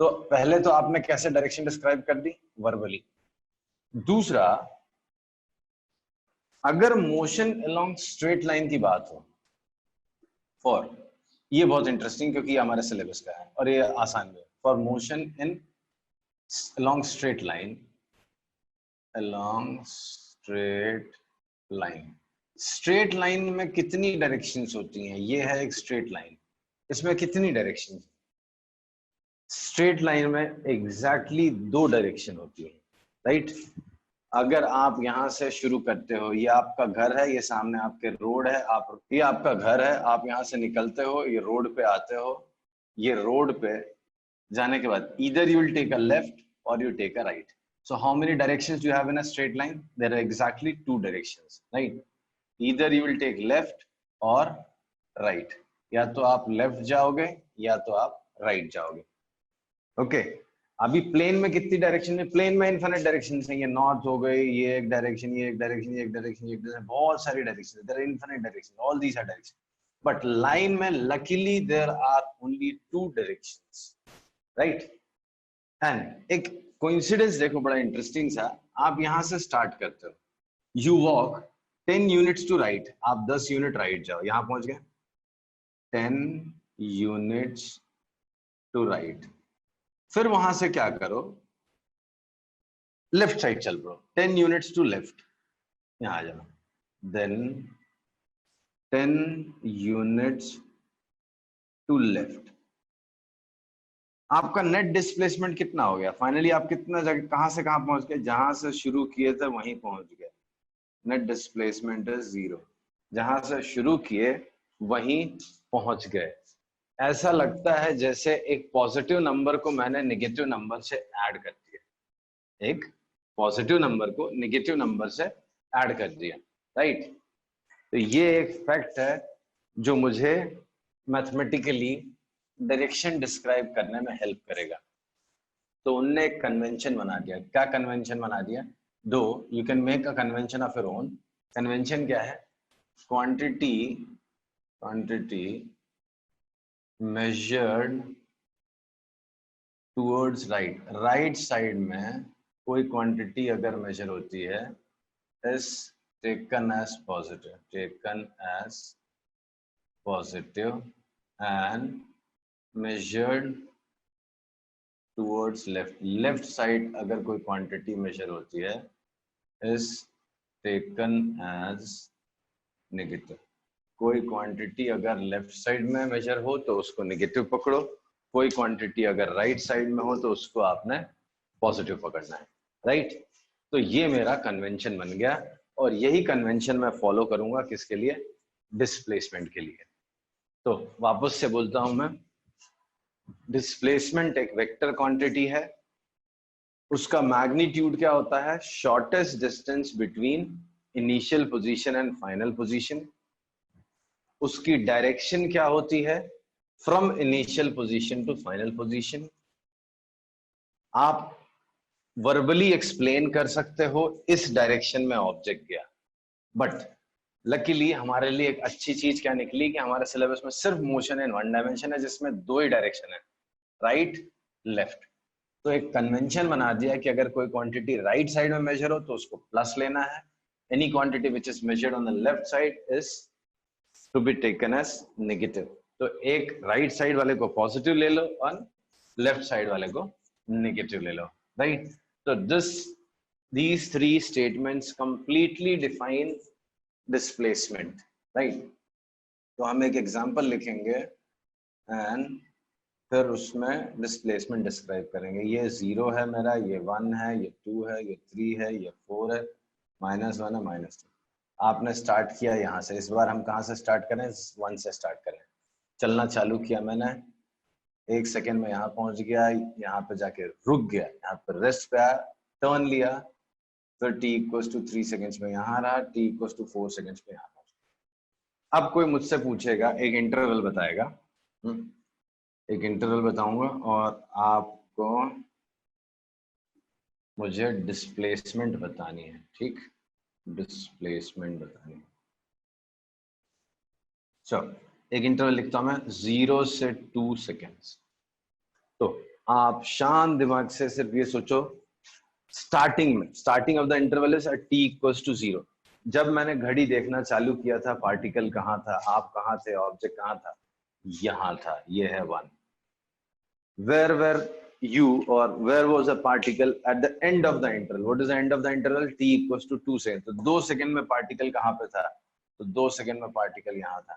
तो पहले तो आपने कैसे डायरेक्शन डिस्क्राइब कर दी, वर्बली। दूसरा, अगर मोशन अलोंग स्ट्रेट लाइन की बात हो, फॉर, ये बहुत इंटरेस्टिंग क्योंकि ये हमारे सिलेबस का है और ये आसान भी है। For motion in along straight line, along straight line, straight line में कितनी डायरेक्शंस होती हैं? ये है एक स्ट्रेट लाइन, इसमें कितनी डायरेक्शन? स्ट्रेट लाइन में एग्जैक्टली 2 डायरेक्शन होती है, राइट। अगर आप यहां से शुरू करते हो, ये आपका घर है, ये सामने आपके रोड है, आप, ये आपका घर है, आप यहां से निकलते हो, ये रोड पे आते हो, ये रोड पे जाने के बाद either you will take a left or you take a right. So how many directions do you have in a straight line? There are exactly 2 directions, right? Either you will take left or right. या तो आप left जाओगे या तो आप right जाओगे। Okay, अभी plane में कितनी डायरेक्शन है? प्लेन में इनफिनिट डायरेक्शन है। ये नॉर्थ हो गई, ये एक डायरेक्शन, ये एक डायरेक्शन, ये एक डायरेक्शन, ये एक डायरेक्शन, बहुत सारी direction, there are infinite direction, all these are direction. But line में luckily there are only 2 directions, right. And एक कोइंसिडेंस देखो, बड़ा इंटरेस्टिंग सा। आप यहां से स्टार्ट करते हो, you walk 10 units to right, आप 10 यूनिट राइट जाओ, यहां पहुंच गए 10 यूनिट्स टू राइट। फिर वहां से क्या करो, लेफ्ट साइड चल पड़ो, 10 यूनिट्स टू लेफ्ट, यहां आ जाओ, देन 10 यूनिट्स टू लेफ्ट। आपका नेट डिस्प्लेसमेंट कितना हो गया? फाइनली आप कितना जगह, कहां से कहां पहुंच गए? जहां से शुरू किए थे वहीं पहुंच गए। नेट डिस्प्लेसमेंट इज 0, जहां से शुरू किए वहीं पहुंच गए। ऐसा लगता है जैसे एक पॉजिटिव नंबर को मैंने नेगेटिव नंबर से ऐड कर दिया, एक पॉजिटिव नंबर को नेगेटिव नंबर से ऐड कर दिया, राइट। तो ये एक फैक्ट है जो मुझे मैथमेटिकली डायरेक्शन डिस्क्राइब करने में हेल्प करेगा। तो उनने एक कन्वेंशन बना दिया। क्या कन्वेंशन बना दिया? दो you can make a convention of your own. Convention क्या है? Quantity measured towards right, right side में कोई क्वांटिटी अगर मेजर होती है is taken as positive and measured towards left, left side अगर कोई क्वांटिटी मेजर होती है इज टेकन एज नेगेटिव। कोई क्वांटिटी अगर लेफ्ट साइड में मेजर हो तो उसको नेगेटिव पकड़ो, कोई क्वांटिटी अगर राइट साइड में हो तो उसको आपने पॉजिटिव पकड़ना है, राइट। तो ये मेरा कन्वेंशन बन गया और यही कन्वेंशन मैं फॉलो करूंगा किसके लिए? डिस्प्लेसमेंट के लिए। तो वापस से बोलता हूं मैं, डिस्प्लेसमेंट एक वेक्टर क्वांटिटी है, उसका मैग्नीट्यूड क्या होता है? Shortest distance between initial position and final position. उसकी डायरेक्शन क्या होती है? From initial position to final position. आप वर्बली एक्सप्लेन कर सकते हो इस डायरेक्शन में ऑब्जेक्ट गया, बट लकीली हमारे लिए एक अच्छी चीज क्या निकली कि हमारे सिलेबस में सिर्फ मोशन इन वन डायमेंशन है, जिसमें 2 ही डायरेक्शन है, राइट लेफ्ट। तो एक कन्वेंशन बना दिया कि अगर कोई क्वांटिटी राइट साइड में मेजर हो तो उसको प्लस लेना है, any quantity which is measured on the left side is to be taken as negative. तो एक राइट साइड वाले को पॉजिटिव ले लो और लेफ्ट साइड वाले को नेगेटिव ले लो, राइट। तो these 3 statements completely define displacement, right। तो हम एक एग्जांपल लिखेंगे एंड फिर उसमें डिस्प्लेसमेंट डिस्क्राइब करेंगे। ये 0 है मेरा, ये 1 है, ये 2 है, ये 3 है, ये 4 है, -1 है, -2। आपने स्टार्ट किया यहाँ से, इस बार हम कहाँ से स्टार्ट करें? 1 से स्टार्ट करें। चलना चालू किया मैंने, 1 सेकेंड में यहाँ पहुंच गया, यहाँ पे जाके रुक गया, यहाँ पे रेस्ट पे आया, टर्न लिया, फिर t = 3 सेकेंड्स में यहाँ रहा, t = 4 सेकेंड्स में यहाँ पहुंचा। अब कोई मुझसे पूछेगा, एक इंटरवल बताएगा, एक इंटरवल बताऊंगा और आपको मुझे डिस्प्लेसमेंट बतानी है, ठीक, डिस्प्लेसमेंट बतानी है। चलो एक इंटरवल लिखता हूं मैं, 0 से 2 सेकेंड्स। तो आप शांत दिमाग से सिर्फ ये सोचो, starting of the interval is at t equals to 0। जब मैंने घड़ी देखना चालू किया था, पार्टिकल कहाँ था, आप कहाँ थे, ऑब्जेक्ट कहाँ था, यहाँ था, ये है 1। where were you, or where was a particle at the end of the interval? What is the end of the interval? t equals to 2 second. तो 2 सेकंड में पार्टिकल कहाँ पे था? तो 2 सेकंड में पार्टिकल यहाँ था।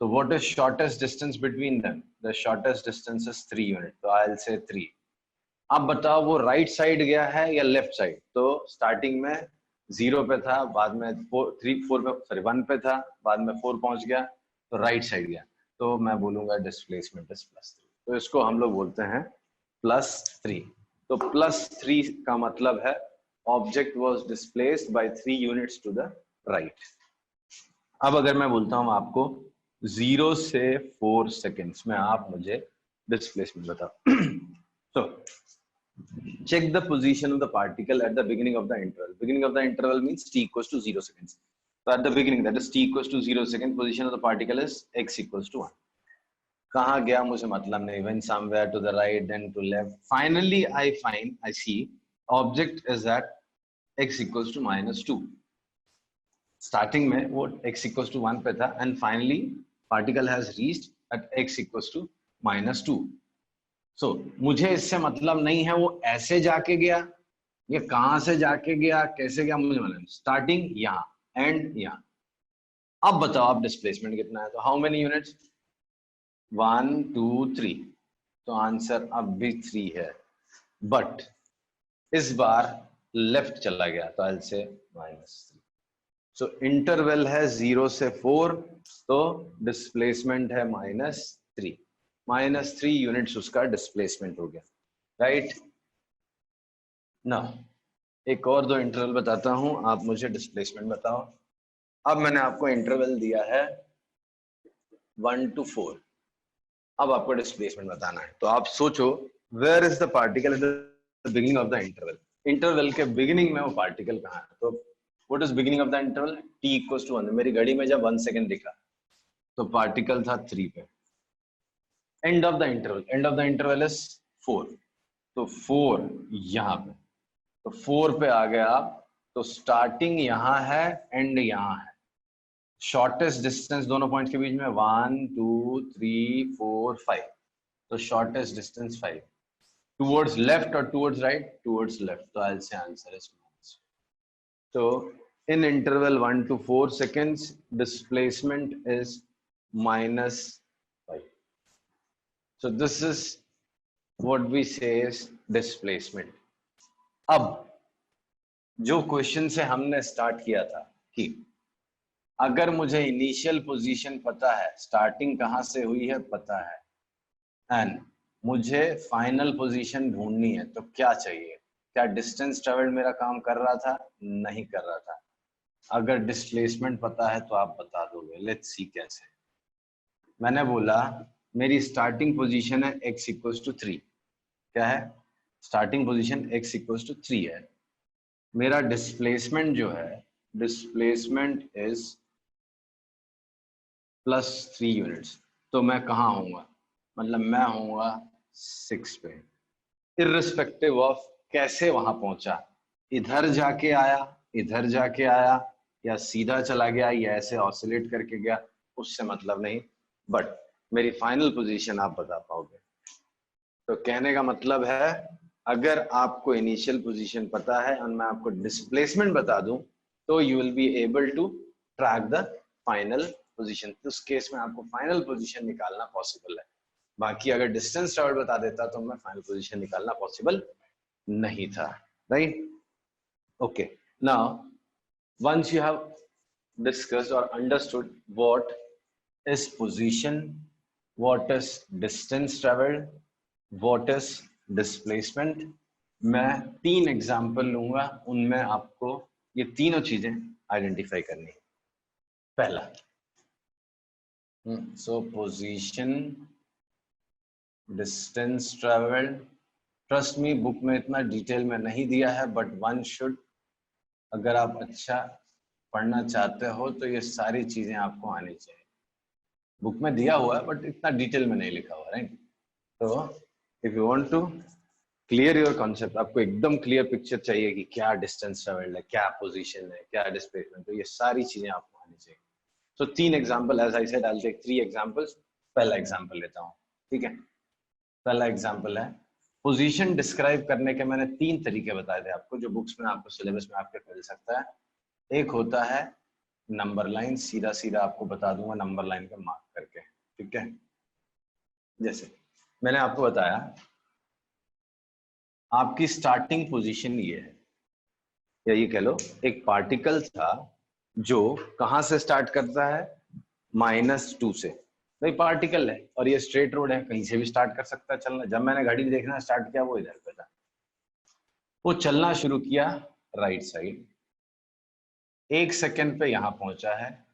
तो what is shortest distance between them? The shortest distance is 3 unit, तो I'll say 3। अब बताओ वो राइट साइड गया है या लेफ्ट साइड? तो स्टार्टिंग में 0 पे था, बाद में 1 पे था, बाद में 4 पहुंच गया, तो राइट साइड गया। तो मैं बोलूंगा डिस्प्लेसमेंट इज +3। तो इसको हम लोग बोलते हैं +3। तो +3 का मतलब है object was displaced by 3 units to the right. अब अगर मैं बोलता हूं आपको 0 से 4 सेकेंड्स में आप मुझे डिस्प्लेसमेंट बताओ। So check the position of the particle at the beginning of the interval. Beginning of the interval means t equals to 0 seconds. So at the beginning, that is t equals to 0 second, position of the particle is x equals to 1. कहाँ गया मुझे मतलब नहीं, went somewhere to the right, then to left. Finally, I see object is at x equals to -2. Starting में वो x equals to 1 पे था, and finally particle has reached at x equals to -2. So मुझे इससे मतलब नहीं है वो ऐसे जाके गया, ये कहां से जाके गया, कैसे गया, मुझे मालूम। स्टार्टिंग यहाँ, एंड यहाँ। अब बताओ आप डिस्प्लेसमेंट कितना है? तो हाउ मेनी यूनिट्स? 1 2 3। तो आंसर अब भी 3 है, बट इस बार लेफ्ट चला गया, तो आई विल से -3। सो इंटरवल है 0 से 4, तो डिस्प्लेसमेंट है -3। -3 यूनिट्स उसका डिस्प्लेसमेंट हो गया, राइट ना। एक और 2 इंटरवल बताता हूं, आप मुझे डिस्प्लेसमेंट बताओ। अब मैंने आपको इंटरवल दिया है 1 to 4। अब आपको डिस्प्लेसमेंट बताना है। तो आप सोचो, where is the particle at the beginning of the interval? Interval के बिगिनिंग में वो पार्टिकल कहाँ है? तो what is beginning of the interval? t equals to 1। मेरी घड़ी में जब 1 सेकंड दिखा तो पार्टिकल था 3 पे। End of the interval is 4। तो 4 यहाँ पे, तो 4 पे आ गए आप, तो स्टार्टिंग यहाँ है, एंड यहाँ है। शॉर्टेस्ट डिस्टेंस दोनों पॉइंट के बीच में 1 2 3 4 5। तो शॉर्टेस्ट डिस्टेंस 5। टुवर्ड्स लेफ्ट और टुवर्ड्स राइट? Towards left. तो I will say answer is -2। तो in interval 1 to 4 seconds, displacement is -5. So this is what we say is displacement. अब जो क्वेश्चन से हमने स्टार्ट किया था कि अगर मुझे इनिशियल पोजीशन पता है, स्टार्टिंग कहाँ से हुई है पता है, एंड मुझे फाइनल पोजीशन ढूंढनी है, तो क्या चाहिए? क्या डिस्टेंस ट्रेवल्ड मेरा काम कर रहा था? नहीं कर रहा था। अगर डिस्प्लेसमेंट पता है तो आप बता दोगे। लेट्स सी कैसे। मैंने बोला मेरी स्टार्टिंग पोजीशन है x इक्वल्स टू 3। क्या है? Starting position x equals to 3 है। मेरा डिस्प्लेसमेंट जो है, डिस्प्लेसमेंट इज +3 यूनिट्स। तो मैं कहाँ होऊंगा? मतलब मैं होऊंगा 6 पे, इर्रिस्पेक्टिव ऑफ कैसे वहां पहुंचा। इधर जाके आया, इधर जाके आया, या सीधा चला गया, या ऐसे ऑसिलेट करके गया, उससे मतलब नहीं, बट मेरी फाइनल पोजीशन आप बता पाओगे। तो कहने का मतलब है, अगर आपको इनिशियल पोजीशन पता है और मैं आपको डिस्प्लेसमेंट बता दूं, तो you will be able to track the final position. उस केस में आपको फाइनल पोजीशन निकालना पॉसिबल है। बाकी अगर डिस्टेंस ट्रैवल बता देता तो मैं फाइनल पोजीशन निकालना पॉसिबल नहीं था, right? Okay, now once you have discussed or understood what is position, what is distance traveled, what is displacement, मैं 3 एग्जाम्पल लूंगा, उनमें आपको ये तीनों चीजें आइडेंटिफाई करनी है। पहला, सो position, distance travelled, trust me book में इतना डिटेल में नहीं दिया है, बट वन शुड, अगर आप अच्छा पढ़ना चाहते हो तो ये सारी चीजें आपको आनी चाहिए। बुक में दिया हुआ है बट इतना डिटेल में नहीं लिखा हुआ, राइट? तो if you want to clear your concept, आपको एकदम क्लियर पिक्चर चाहिए कि क्या डिस्टेंस ट्रेवल्ड है, क्या पोजीशन है, क्या डिस्प्लेसमेंट, तो ये सारी चीजें आपको आनी चाहिए। तो 3 example, as I said I will take 3 examples. पहला एग्जांपल लेता हूँ, ठीक है। पहला एग्जांपल है, पोजीशन डिस्क्राइब करने के मैंने 3 तरीके बताए थे आपको, जो बुक्स में आपको सिलेबस में आपके मिल सकता है। एक होता है नंबर लाइन, सीधा सीधा आपको बता दूंगा नंबर लाइन का मार्क करके, ठीक है। जैसे मैंने आपको बताया आपकी स्टार्टिंग पोजीशन ये है, या ये कह लो एक पार्टिकल था जो कहां से स्टार्ट करता है, -2 से। भाई पार्टिकल है और ये स्ट्रेट रोड है, कहीं से भी स्टार्ट कर सकता है चलना। जब मैंने घड़ी देखना स्टार्ट किया वो इधर पे था, वो चलना शुरू किया राइट साइड, 1 सेकंड पे यहां पहुंचा है,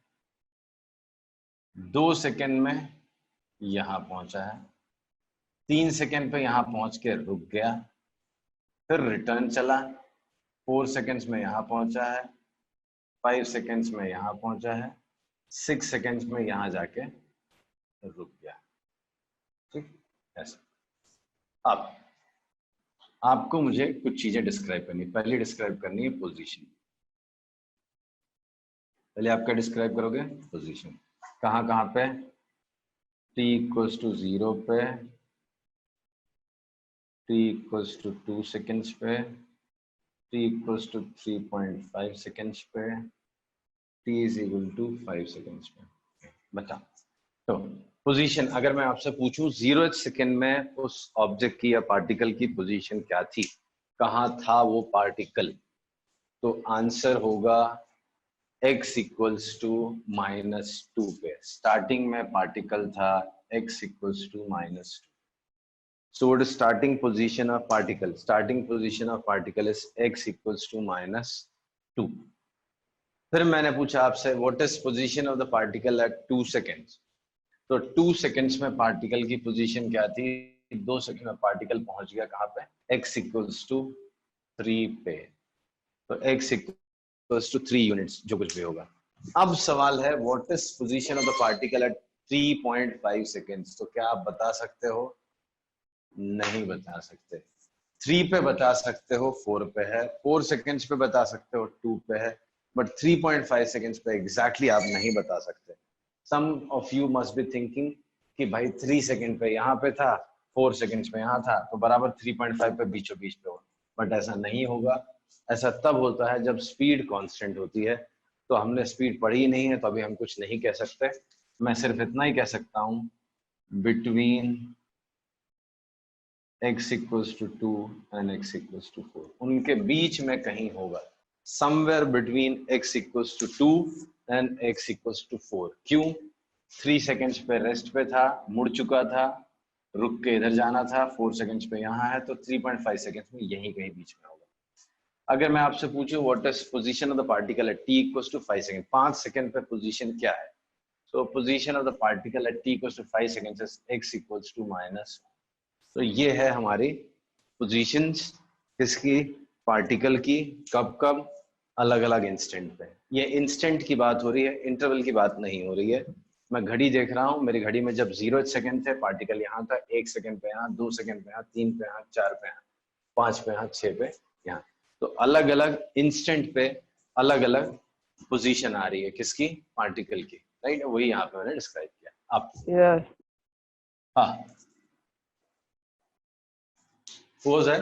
2 सेकंड में यहां पहुंचा है, 3 सेकंड पे यहां पहुंच के रुक गया, फिर रिटर्न चला, 4 सेकंड्स में यहां पहुंचा है, 5 सेकंड्स में यहां पहुंचा है, 6 सेकंड्स में यहां जाके रुक गया, ठीक। ऐसा अब आपको मुझे कुछ चीजें डिस्क्राइब करनी, पहले डिस्क्राइब करनी है पोजीशन। पहले आप क्या डिस्क्राइब करोगे, पोजीशन। कहां कहां पे, t इक्वल्स टू 0 पे, t इक्वल्स टू 2 सेकंड्स पे, t इक्वल्स टू 3.5 सेकंड्स पे, t is equal to 5 seconds पे। बता तो पोजीशन, अगर मैं आपसे पूछूं 0th सेकंड में उस ऑब्जेक्ट की या पार्टिकल की पोजीशन क्या थी, कहां था वो पार्टिकल, तो आंसर होगा x इक्वल्स टू -2 पे। स्टार्टिंग में पार्टिकल था x equals to -2, so what is starting position of particle, starting position of particle is x equals to -2। फिर मैंने पूछा आपसे what is position of the particle eight 2 seconds, तो 2 seconds में particle की पोजीशन क्या थी, 2 सेकंड में पार्टिकल पहुंच गया कहां पे, x इक्वल्स टू 3 पे, तो x इक्वल्स टू 3 यूनिट्स, जो कुछ भी होगा। अब सवाल है what is position of the particle eight 3.5 seconds, तो क्या आप बता सकते हो, नहीं बता सकते। 3 पे बता सकते हो, 4 पे है, 4 सेकंड्स पे बता सकते हो, 2 पे है, बट 3.5 सेकंड्स पे एग्जैक्टली आप नहीं बता सकते। Some of you must be thinking कि भाई 3 सेकंड पे यहाँ पे था, 4 सेकंड्स पे यहाँ था, तो बराबर 3.5 पे बीचों बीच पे हो, बट ऐसा नहीं होगा। ऐसा तब होता है जब स्पीड कांस्टेंट होती है, तो हमने स्पीड पढ़ी ही नहीं है, तो अभी हम कुछ नहीं कह सकते। मैं सिर्फ इतना ही कह सकता हूँ, between x equals to 2 and x equals to 4, उनके बीच में कहीं होगा, somewhere between x equals to 2 and x equals to 4। क्यों, 3 सेकंड्स पे रेस्ट पे था, मुड़ चुका था, रुक के इधर जाना था, 4 सेकंड्स पे यहाँ है, तो 3.5 सेकंड्स में यहीं कहीं बीच में होगा। अगर मैं आपसे पूछूं what is position of the particle eight t equals to 5 second, 5 second पे पोजीशन क्या है, so position of the particle at t equals to 5 seconds is x equals to -1। तो ये है हमारी पोजीशंस किसकी, पार्टिकल की, कब कब, अलग अलग इंस्टेंट पे। ये इंस्टेंट की बात हो रही है, इंटरवल की बात नहीं हो रही है। मैं घड़ी देख रहा हूँ, मेरी घड़ी में जब 0 सेकंड थे पार्टिकल यहाँ था, 1 सेकंड पे यहाँ, 2 सेकंड पे यहाँ, 3 पे यहाँ, 4 पे यहाँ, 5 पे यहाँ, 6 पे यहाँ, तो अलग अलग इंस्टेंट पे अलग अलग पोजीशन आ रही है किसकी, पार्टिकल की, राइट। वही यहाँ पे मैंने डिस्क्राइब किया आप। Yes. हाँ वो है,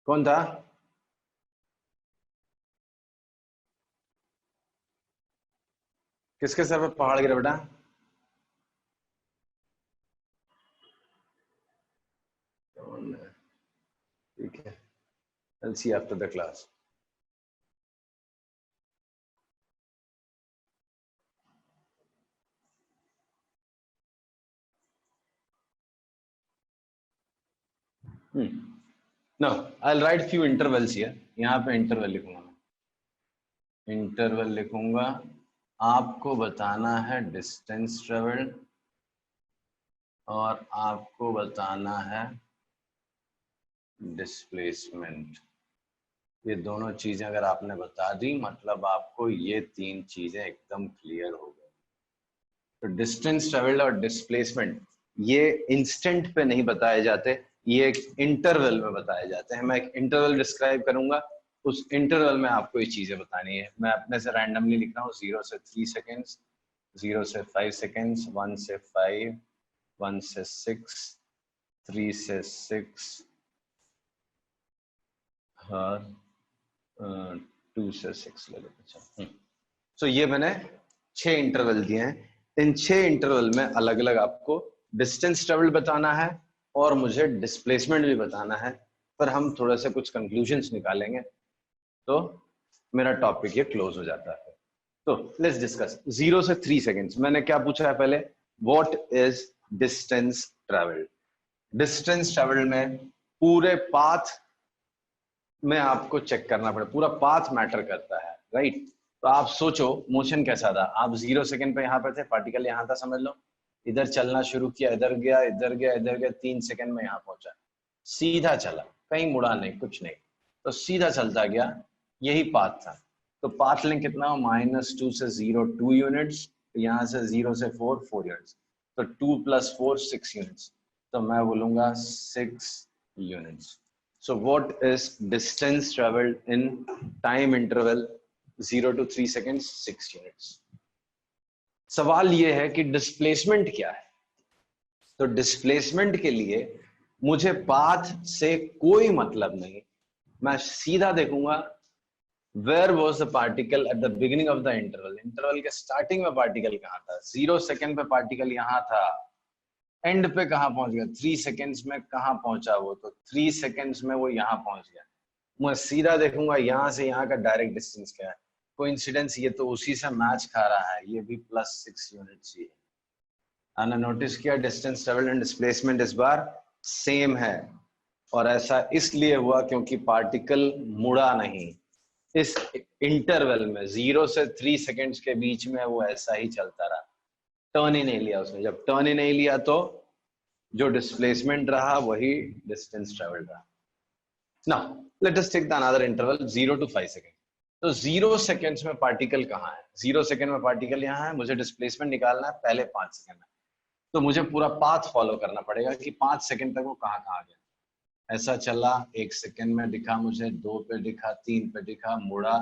कौन था, किसके सर पे पहाड़ गिरा बेटा, ठीक है, I'll see after the class। No, I'll write few intervals here। यहाँ पे इंटरवल लिखूंगा मैं, इंटरवल लिखूंगा, आपको बताना है डिस्टेंस ट्रेवल्ड और आपको बताना है डिस्प्लेसमेंट। ये दोनों चीजें अगर आपने बता दी, मतलब आपको ये 3 चीजें एकदम क्लियर हो गई। तो डिस्टेंस ट्रेवल्ड और डिस्प्लेसमेंट ये इंस्टेंट पे नहीं बताए जाते, ये एक इंटरवल में बताए जाते हैं। मैं एक इंटरवल डिस्क्राइब करूंगा, उस इंटरवल में आपको ये चीजें बतानी है। मैं अपने से रैंडमली लिख रहा हूँ, 0 से 3 सेकेंड्स, 0 से 5 सेकेंड्स, 1 से 5, 1 से 6, 3 से 6, हाँ 2 से 6 ले लो। सो ये मैंने 6 इंटरवल दिए हैं। इन 6 इंटरवल में अलग अलग आपको डिस्टेंस ट्रेवल बताना है और मुझे डिस्प्लेसमेंट भी बताना है, पर हम थोड़ा सा कुछ कंक्लूजन्स निकालेंगे तो मेरा टॉपिक ये क्लोज हो जाता है। तो लेट्स डिस्कस 0 से 3 सेकेंड्स। मैंने क्या पूछा है पहले, what is distance travel. Distance travel में पूरे पाथ में आपको चेक करना पड़े, पूरा पाथ मैटर करता है, राइट। तो आप सोचो मोशन कैसा था, आप 0 सेकेंड पे यहाँ पे थे, पार्टिकल यहाँ था, समझ लो, इधर चलना शुरू किया, इधर गया, इधर गया, इधर गया, 3 सेकेंड में यहाँ पहुंचा, सीधा चला, कहीं मुड़ा नहीं, कुछ नहीं, तो सीधा चलता गया, यही पाथ था। तो पाथ लेंथ कितना हो, -2 से 0 2 यूनिट्स, यहाँ से 0 से 4 4 यूनिट्स, तो 2 + 4 6 यूनिट्स, तो मैं बोलूंगा 6 units. So what is distance traveled in time interval 0 to 3 seconds? 6 units. सवाल ये है कि डिस्प्लेसमेंट क्या है। तो डिस्प्लेसमेंट के लिए मुझे पाथ से कोई मतलब नहीं, मैं सीधा देखूंगा where was the particle at the beginning of the interval. Interval के स्टार्टिंग में पार्टिकल कहाँ था, 0 सेकेंड पे पार्टिकल यहाँ था, एंड पे कहाँ पहुंच गया, 3 सेकेंड्स में कहाँ पहुंचा वो, तो 3 सेकेंड्स में वो यहाँ पहुंच गया। मैं सीधा देखूंगा यहाँ से यहाँ का डायरेक्ट डिस्टेंस क्या है, कोइंसिडेंस ये तो उसी से मैच खा रहा है, ये भी +6 यूनिट्स ही है। मैंने नोटिस किया डिस्टेंस ट्रेवल एंड डिस्प्लेसमेंट इस बार सेम है, और ऐसा इसलिए हुआ क्योंकि पार्टिकल मुड़ा नहीं। इस इंटरवल में 0 से 3 सेकेंड्स के बीच में वो ऐसा ही चलता रहा, टर्न ही नहीं लिया उसने। जब टर्न ही नहीं लिया तो जो डिस्प्लेसमेंट रहा वही डिस्टेंस ट्रेवल रहा। Now let us take the another interval 0 to 5 second. तो 0 सेकेंड्स में पार्टिकल कहाँ है, 0 सेकेंड में पार्टिकल यहाँ है, मुझे डिस्प्लेसमेंट निकालना है पहले 5 सेकेंड में, तो मुझे पूरा पाथ फॉलो करना पड़ेगा कि 5 सेकेंड तक वो कहाँ कहाँ गया। ऐसा चला, 1 सेकेंड में दिखा मुझे, 2 पे दिखा, 3 पे दिखा, मुड़ा,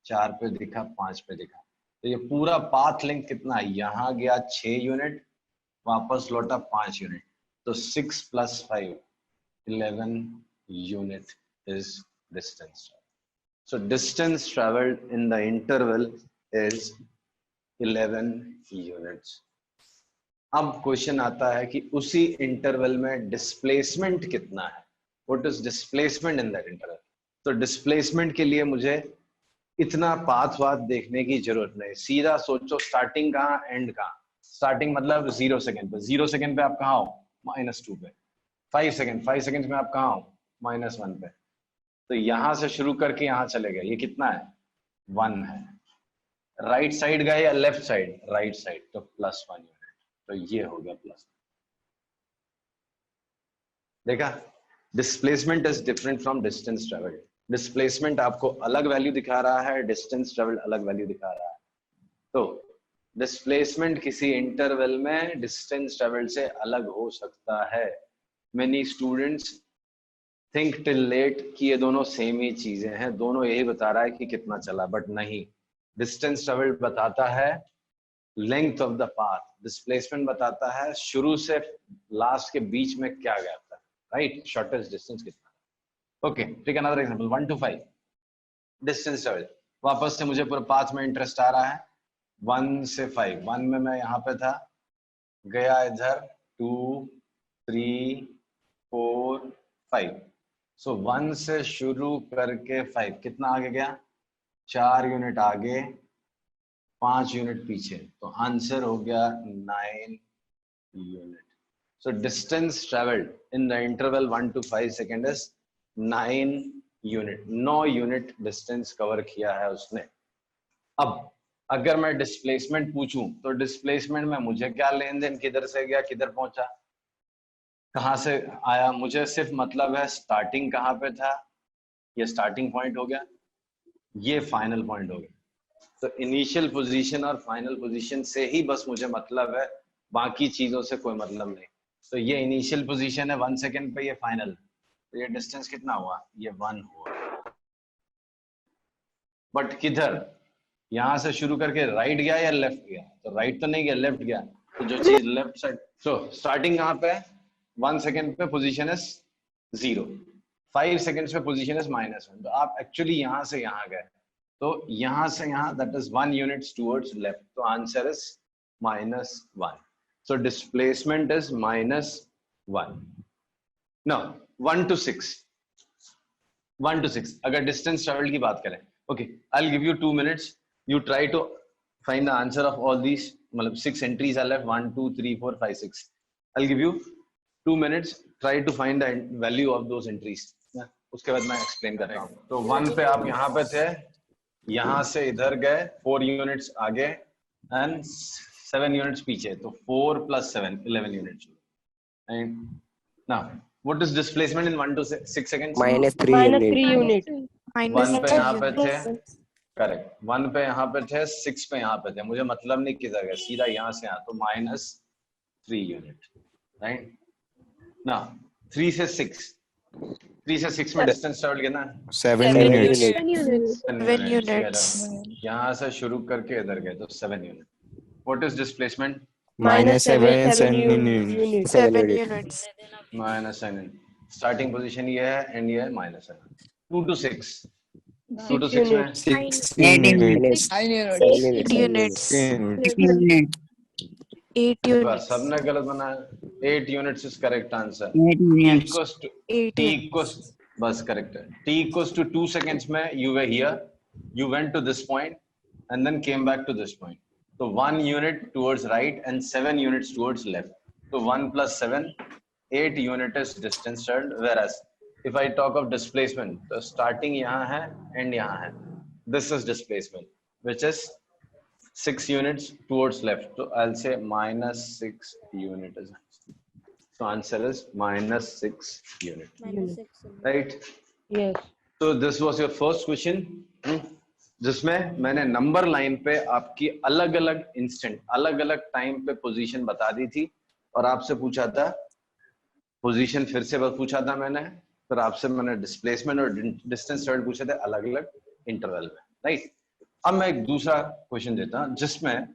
4 पे दिखा, 5 पे दिखा। तो ये पूरा पाथ लेंथ कितना है, यहाँ गया 6 यूनिट, वापस लौटा 5 यूनिट, तो 6 + 5 11 unit is distance. So distance traveled in the interval is 11 units. अब क्वेश्चन आता है कि उसी इंटरवल में डिस्प्लेसमेंट कितना है, what is displacement in that interval. तो डिस्प्लेसमेंट के लिए मुझे इतना पाथ वाथ देखने की जरूरत नहीं, सीधा सोचो स्टार्टिंग कहाँ एंड कहाँ। स्टार्टिंग मतलब 0 सेकेंड पे, 0 सेकेंड पे आप कहाँ हो, -2 पे। 5 सेकेंड, 5 सेकेंड में आप कहाँ हो, -1 पे। तो यहां से शुरू करके यहां चले गए, ये कितना है, 1 है। राइट साइड गए या लेफ्ट साइड, राइट साइड, तो +1 यूनिट, तो ये हो गया प्लस। देखा, displacement is different from distance travelled. Displacement आपको अलग वैल्यू दिखा रहा है, डिस्टेंस ट्रेवल्ड अलग वैल्यू दिखा रहा है। तो डिस्प्लेसमेंट किसी इंटरवल में डिस्टेंस ट्रेवल्ड से अलग हो सकता है। Many students think till late कि ये दोनों सेम ही चीजें हैं, दोनों यही बता रहा है कि कितना चला, बट नहीं। डिस्टेंस ट्रेवल्ड बताता है length of the path, displacement बताता है शुरू से लास्ट के बीच में क्या गया था, राइट, शॉर्टेस्ट डिस्टेंस कितना। Okay, take another example 1 to 5 distance travelled. वापस से मुझे पूरे पाथ में इंटरेस्ट आ रहा है, 1 से 5। 1 में मैं यहाँ पे था, गया इधर 2 3 4 5। सो 1 से शुरू करके 5 कितना आगे गया, 4 यूनिट आगे, 5 यूनिट पीछे, तो आंसर हो गया 9 unit. So distance travelled in the interval 1 to 5 second is 9 unit. 9 unit distance cover किया है उसने। अब अगर मैं डिस्प्लेसमेंट पूछूं तो डिस्प्लेसमेंट में मुझे क्या लेन देन, किधर से गया किधर पहुंचा, कहां से आया, मुझे सिर्फ मतलब है स्टार्टिंग कहां पे था, ये स्टार्टिंग पॉइंट हो गया, ये फाइनल पॉइंट हो गया। तो इनिशियल पोजीशन और फाइनल पोजीशन से ही बस मुझे मतलब है, बाकी चीजों से कोई मतलब नहीं। तो ये इनिशियल पोजीशन है 1 सेकेंड पे, ये फाइनल, तो ये डिस्टेंस कितना हुआ, ये 1 हुआ। बट किधर, यहाँ से शुरू करके राइट गया या लेफ्ट गया, तो राइट तो नहीं गया, लेफ्ट गया, तो जो चीज लेफ्ट साइड, तो स्टार्टिंग कहाँ पे है, 1 सेकेंड पे पोजीशन इज 0, 5 सेकेंड्स पे पोजीशन इज -1, तो आप एक्चुअली यहाँ से यहाँ गए, तो यहाँ से यहाँ that is 1 units towards left, तो answer is -1, so displacement is -1. now 1 to 6, 1 to 6 अगर distance traveled की बात करें, okay, I'll give you 2 minutes, you try to find the answer of all these, मतलब 6 entries are left, 1 2 3 4 5 6, I'll give you 2 minutes, try to find the value of those entries, उसके बाद मैं explain करता हूँ। तो 1 पे आप यहाँ पे थे, यहाँ से इधर गए 4 units आगे and 7 units पीछे, तो 4 plus 7 11 units, and now what is displacement in 1 to 6 seconds? -3 unit. 1 पे यहाँ पे थे, करेक्ट, 1 पे यहाँ पे थे, 6 पे यहाँ पे थे, मुझे मतलब नहीं किधर गए, सीधा यहाँ से यहाँ, तो -3 unit, राइट। now 3 से 6 में डिस्टेंस ट्रैवल कितना है, 7 units. 7 units. यहाँ से शुरू करके इधर गए, तो 7 unit. what is displacement? -7 units. 7 units. -7. Starting position ये है एंड ये है -7. 2 to 6, 2 to 6 में 16 units. 8 units. 8 units. सबने गलत बनाया, 8 units is correct answer. 8 units. equals to 8 t units. equals, बस correct है, t equals to 2 seconds में you were here, you went to this point and then came back to this point, so 1 unit towards right and 7 units towards left, so 1 plus 7, 8 unit is distance traveled, whereas if I talk of displacement, तो starting यहाँ है and यहाँ है, this is displacement which is 6 units towards left, so I'll say -6 unit is answer. So answer is -6 unit, right? Yes. So this was your first question, जिसमें मैंने number line पे आपकी अलग अलग इंस्टेंट, अलग अलग टाइम पे पोजीशन बता दी थी, और आपसे पूछा था पोजीशन, फिर से पूछा था मैंने, फिर आपसे मैंने डिस्प्लेसमेंट और डिस्टेंस ट्रैवल पूछे थे अलग अलग इंटरवल में, राइट। अब मैं एक दूसरा क्वेश्चन देता हूं जिसमें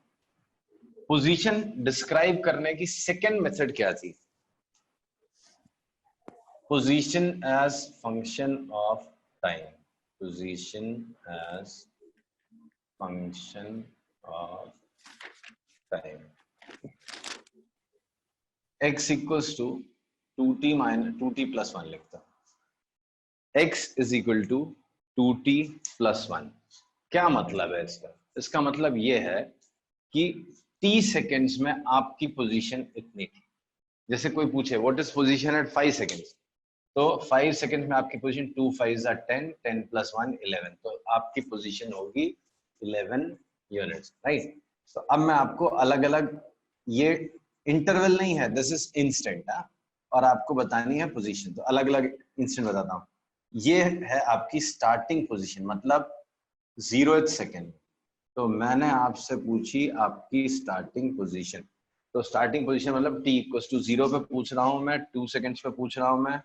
पोजीशन डिस्क्राइब करने की सेकंड मेथड क्या थी, position as function of time, position as function of time, x equals to 2t minus 2t plus 1 लिखता हूं, x is equal to 2t plus 1। क्या मतलब है इसका, इसका मतलब ये है कि t सेकेंड्स में आपकी पोजीशन इतनी थी, जैसे कोई पूछे what is position at 5 seconds, तो 5 सेकेंड्स में आपकी पोजीशन 2 5 are 10, 10 plus 1 11, तो आपकी पोजीशन होगी 11 यूनिट्स, राइट। तो अब मैं आपको अलग अलग, ये इंटरवल नहीं है, दिस इज इंस्टेंट, और आपको बतानी है पोजीशन, तो अलग अलग इंस्टेंट बताता हूँ। ये है आपकी स्टार्टिंग पोजीशन, मतलब 0th सेकेंड, तो मैंने आपसे पूछी आपकी स्टार्टिंग पोजीशन, तो स्टार्टिंग पोजीशन मतलब t इक्वल्स टू 0 पे पूछ रहा हूं मैं, 2 सेकेंड्स पे पूछ रहा हूं मैं,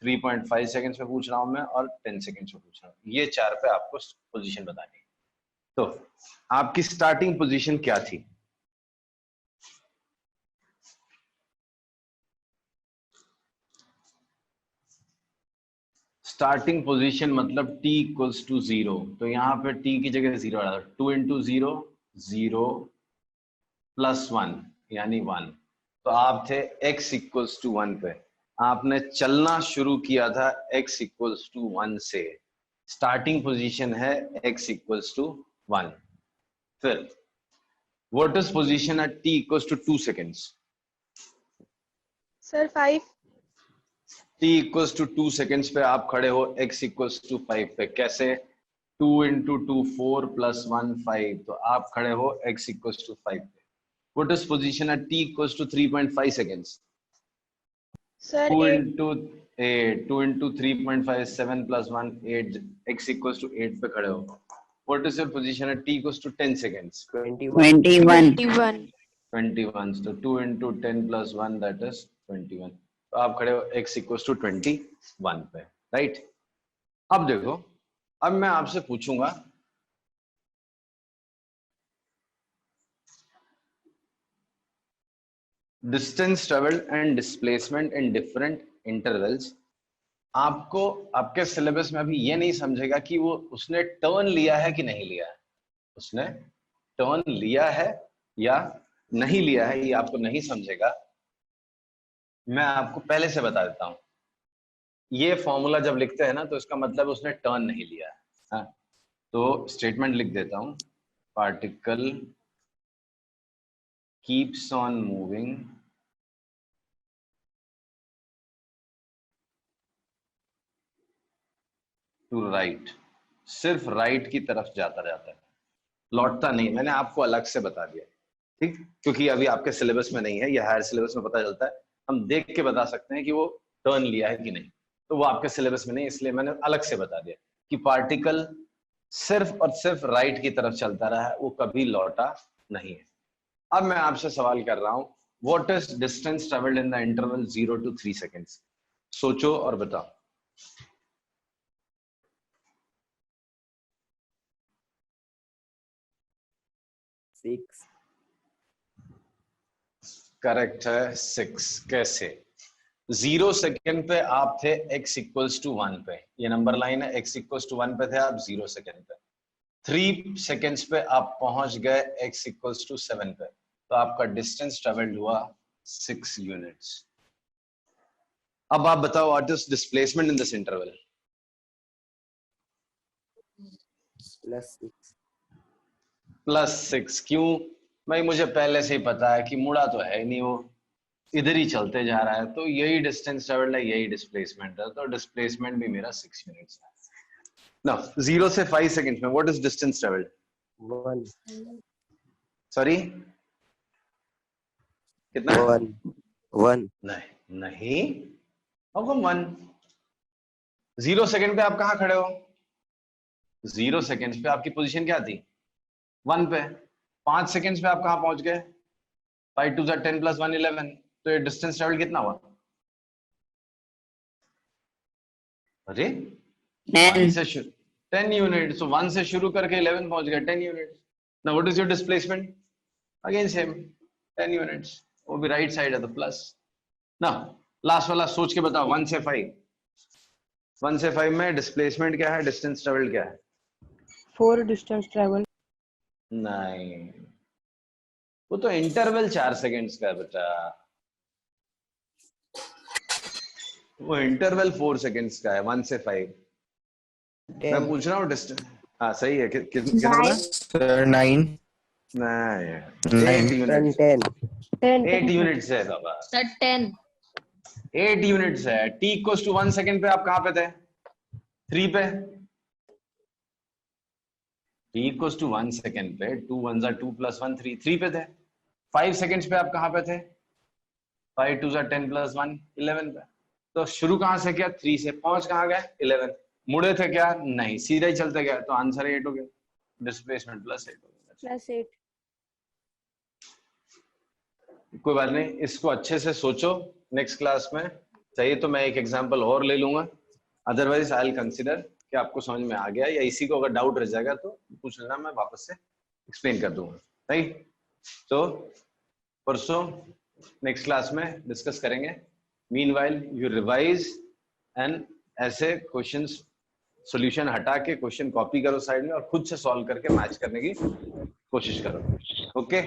3.5 सेकेंड्स पे पूछ रहा हूं मैं, और 10 सेकेंड्स पे पूछ रहा हूं, ये 4 पे आपको पोजीशन बतानी है। तो आपकी स्टार्टिंग पोजीशन क्या थी, स्टार्टिंग पोजीशन मतलब t इक्वल्स टू 0, तो यहाँ पे t की जगह 0 डाला, 2 into 0 0 plus 1 यानी 1, तो आप थे x इक्वल्स टू 1 पे, आपने चलना शुरू किया था x इक्वल्स टू 1 से, स्टार्टिंग पोजीशन है x इक्वल्स टू 1। फिर what is position at t equals to 2 seconds, sir 5। t equals to 2 seconds पे आप खड़े हो x इक्वल्स टू 5 पे, कैसे, 2 into 2 4 plus 1 5, तो आप खड़े हो x इक्वल्स टू 5 पे। What is position at t equals to 3.5 seconds, sir 2 8। into 8, 2 into 3.5 7 plus 1 8, x equals to 8 पे खड़े हो। What is your position at t equals to 10 seconds? 21. 21. 21. So 2 into 10 plus 1, that is 21, तो आप खड़े हो x equals to 21 पे, right. अब देखो, अब मैं आपसे पूछूंगा distance travelled and displacement in different intervals. आपको आपके सिलेबस में अभी ये नहीं समझेगा कि वो उसने टर्न लिया है कि नहीं लिया है, उसने टर्न लिया है या नहीं लिया है, ये आपको नहीं समझेगा। मैं आपको पहले से बता देता हूं, ये फॉर्मूला जब लिखते हैं ना तो इसका मतलब उसने टर्न नहीं लिया है। हाँ, तो स्टेटमेंट लिख देता हूं, particle keeps on moving to right, सिर्फ राइट की तरफ जाता जाता है, लौटता नहीं। मैंने आपको अलग से बता दिया, ठीक, क्योंकि अभी आपके सिलेबस में नहीं है, ये हायर सिलेबस में पता चलता है, हम देख के बता सकते हैं कि वो टर्न लिया है कि नहीं, तो वो आपके सिलेबस में नहीं, इसलिए मैंने अलग से बता दिया कि पार्टिकल सिर्फ और सिर्फ राइट की तरफ चलता रहा है, वो कभी लौटा नहीं है। अब मैं आपसे सवाल कर रहा हूं, what is distance travelled in the interval 0 to 3 seconds? सोचो और बताओ। करेक्ट है, 6। कैसे? 0 सेकेंड पे आप थे x इक्वल्स टू 1 पे, ये नंबर लाइन है, x इक्वल्स टू 1 पे थे आप 0 सेकेंड पे। 3 सेकेंड्स पे आप पहुंच गए x इक्वल्स टू 7 पे, तो आपका डिस्टेंस ट्रेवल्ड हुआ 6 यूनिट्स। अब आप बताओ what is displacement in this interval? +6। क्यों भाई? मुझे पहले से ही पता है कि मुड़ा तो है नहीं, वो इधर ही चलते जा रहा है, तो यही डिस्टेंस ट्रेवल्ड है, यही डिस्प्लेसमेंट है, तो डिस्प्लेसमेंट भी मेरा 6 यूनिट्स है। नाउ 0 से 5 सेकंड्स में what is distance travelled? 1 sorry, कितना? 1 नहीं, अब 1। 0 सेकंड पे आप कहां खड़े हो? 0 सेकंड्स पे आपकी पोजीशन क्या थी? 1 पे। 5 सेकंड्स पे आप कहां पहुंच गए? 5 2 10 + 1 11, तो ये डिस्टेंस ट्रेवल कितना हुआ? अरे 10 यूनिट। सो 1 से शुरू करके 11 पहुंच गए, 10 unit. Now what is your displacement? Again same 10 units, वो भी राइट साइड है तो प्लस। नाउ लास्ट वाला सोच के बताओ, 1 से 5। 1 से 5 में डिस्प्लेसमेंट क्या है, डिस्टेंस ट्रेवल्ड क्या है? 4 distance travel. नहीं, वो तो इंटरवल 4 सेकेंड्स का है बेटा, वो इंटरवल 4 सेकेंड्स का है, 1 से 5। मैं पूछ रहा हूँ डिस्टेंस। हाँ सही है, कितना बोला? Sir, 9 नहीं, 9 8 यूनिट्स। 10. 8 यूनिट्स है बाबा, सर 10। 8 यूनिट्स है। t इक्वल्स टू 1 सेकेंड पे आप कहाँ पे थे? 3 पे। t इक्वल्स टू 1 सेकेंड पे 2 1 2 + 1 3 पे थे। 5 सेकेंड्स पे आप कहाँ पे थे? 5 2 10 + 1 11 पे। तो शुरू कहाँ से किया? 3 से। पहुंच कहाँ गए? 11। मुड़े थे क्या? नहीं, सीधा ही चलते गए, तो आंसर 8 हो गया, डिस्प्लेसमेंट +8 हो गया। +8. कोई बात नहीं, इसको अच्छे से सोचो, नेक्स्ट क्लास में चाहिए तो मैं एक एग्जांपल और ले लूंगा, अदरवाइज आई विल कंसीडर कि आपको समझ में आ गया, या इसी को अगर डाउट रह जाएगा तो पूछ लेना, मैं वापस से एक्सप्लेन कर दूंगा। राइट, तो परसों नेक्स्ट क्लास में डिस्कस करेंगे। मीनवाइल यू रिवाइज एंड ऐसे क्वेश्चंस सॉल्यूशन हटा के क्वेश्चन कॉपी करो साइड में और खुद से सॉल्व करके मैच करने की कोशिश करो। ओके।